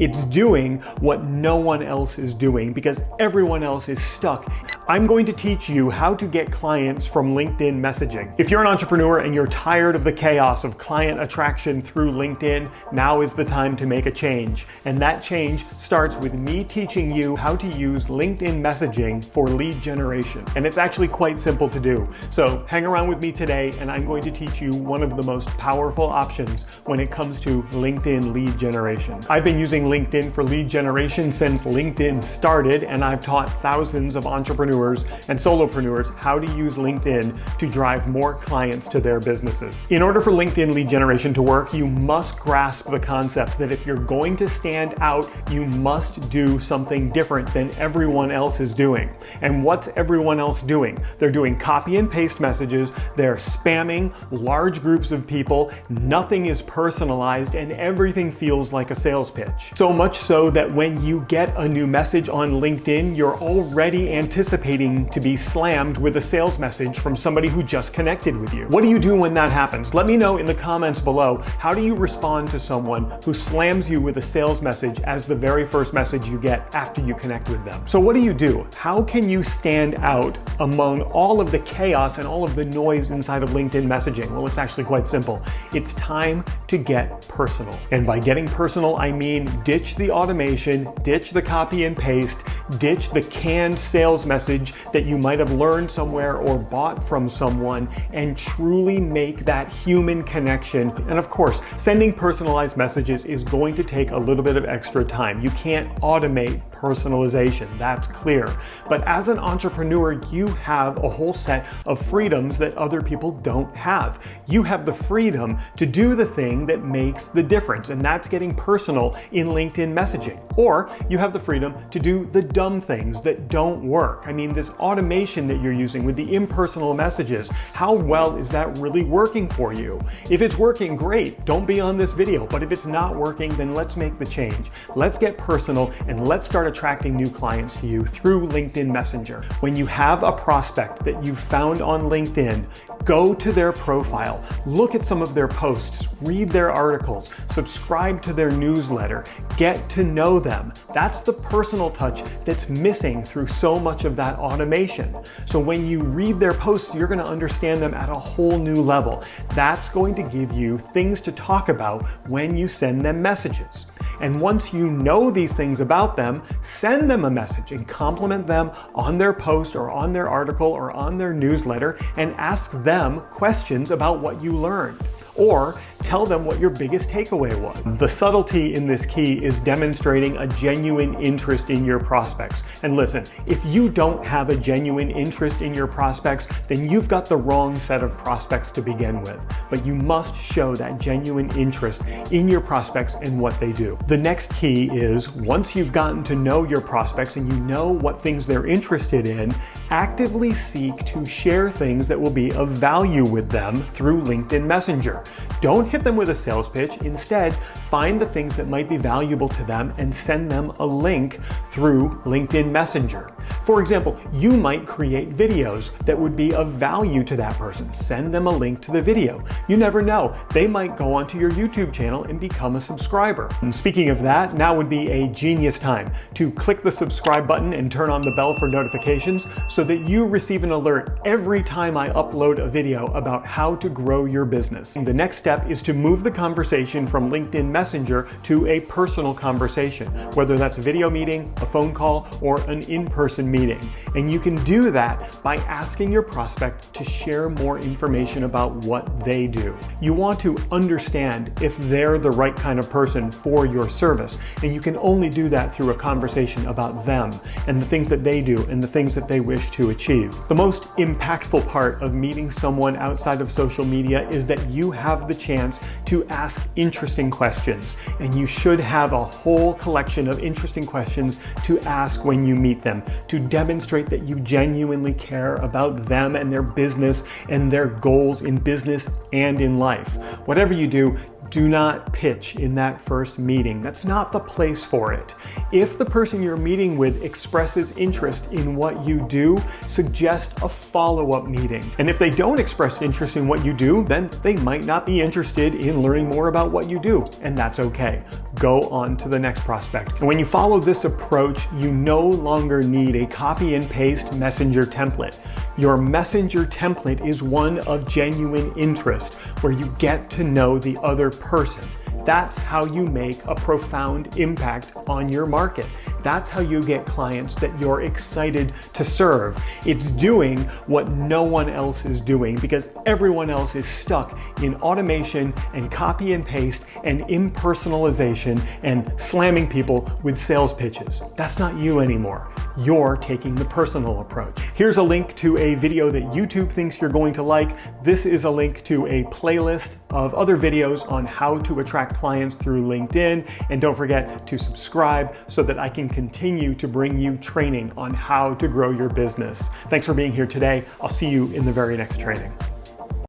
It's doing what no one else is doing because everyone else is stuck. I'm going to teach you how to get clients from LinkedIn messaging. If you're an entrepreneur and you're tired of the chaos of client attraction through LinkedIn, now is the time to make a change. And that change starts with me teaching you how to use LinkedIn messaging for lead generation. And it's actually quite simple to do. So hang around with me today and I'm going to teach you one of the most powerful options when it comes to LinkedIn lead generation. I've been using LinkedIn for lead generation since LinkedIn started, and I've taught thousands of entrepreneurs and solopreneurs how to use LinkedIn to drive more clients to their businesses. In order for LinkedIn lead generation to work, you must grasp the concept that if you're going to stand out, you must do something different than everyone else is doing. And what's everyone else doing? They're doing copy and paste messages, they're spamming large groups of people, nothing is personalized, and everything feels like a sales pitch. So much so that when you get a new message on LinkedIn, you're already anticipating to be slammed with a sales message from somebody who just connected with you. What do you do when that happens? Let me know in the comments below. How do you respond to someone who slams you with a sales message as the very first message you get after you connect with them? So what do? How can you stand out among all of the chaos and all of the noise inside of LinkedIn messaging? Well, it's actually quite simple. It's time to get personal. And by getting personal, I mean ditch the automation, ditch the copy and paste, ditch the canned sales message that you might have learned somewhere or bought from someone, and truly make that human connection. And of course, sending personalized messages is going to take a little bit of extra time. You can't automate personalization, that's clear. But as an entrepreneur, you have a whole set of freedoms that other people don't have. You have the freedom to do the thing that makes the difference, and that's getting personal in LinkedIn messaging. Or you have the freedom to do the dumb things that don't work. I mean, this automation that you're using with the impersonal messages, how well is that really working for you? If it's working, great, don't be on this video. But if it's not working, then let's make the change. Let's get personal and let's start attracting new clients to you through LinkedIn Messenger. When you have a prospect that you found on LinkedIn, go to their profile, look at some of their posts, read their articles, subscribe to their newsletter, get to know them. That's the personal touch that's missing through so much of that automation. So when you read their posts, you're going to understand them at a whole new level. That's going to give you things to talk about when you send them messages. And once you know these things about them, send them a message and compliment them on their post or on their article or on their newsletter, and ask them questions about what you learned. Or tell them what your biggest takeaway was. The subtlety in this key is demonstrating a genuine interest in your prospects. And listen, if you don't have a genuine interest in your prospects, then you've got the wrong set of prospects to begin with. But you must show that genuine interest in your prospects and what they do. The next key is, once you've gotten to know your prospects and you know what things they're interested in, actively seek to share things that will be of value with them through LinkedIn Messenger. Don't hit them with a sales pitch. Instead, find the things that might be valuable to them and send them a link through LinkedIn Messenger. For example, you might create videos that would be of value to that person. Send them a link to the video. You never know, they might go onto your YouTube channel and become a subscriber. And speaking of that, now would be a genius time to click the subscribe button and turn on the bell for notifications so that you receive an alert every time I upload a video about how to grow your business. And the next step is to move the conversation from LinkedIn Messenger to a personal conversation, whether that's a video meeting, a phone call, or an in-person meeting. And you can do that by asking your prospect to share more information about what they do. You want to understand if they're the right kind of person for your service, and you can only do that through a conversation about them and the things that they do and the things that they wish to achieve. The most impactful part of meeting someone outside of social media is that you have the chance to ask interesting questions, and you should have a whole collection of interesting questions to ask when you meet them, to demonstrate that you genuinely care about them and their business and their goals in business and in life. Whatever you do, Do not pitch in that first meeting. That's not the place for it. If the person you're meeting with expresses interest in what you do, suggest a follow-up meeting. And if they don't express interest in what you do, then they might not be interested in learning more about what you do, and that's okay. Go on to the next prospect. And when you follow this approach, you no longer need a copy and paste messenger template. Your messenger template is one of genuine interest, where you get to know the other person. That's how you make a profound impact on your market. That's how you get clients that you're excited to serve. It's doing what no one else is doing, because everyone else is stuck in automation and copy and paste and impersonalization and slamming people with sales pitches. That's not you anymore. You're taking the personal approach. Here's a link to a video that YouTube thinks you're going to like. This is a link to a playlist of other videos on how to attract clients through LinkedIn. And don't forget to subscribe so that I can continue to bring you training on how to grow your business. Thanks for being here today. I'll see you in the very next training.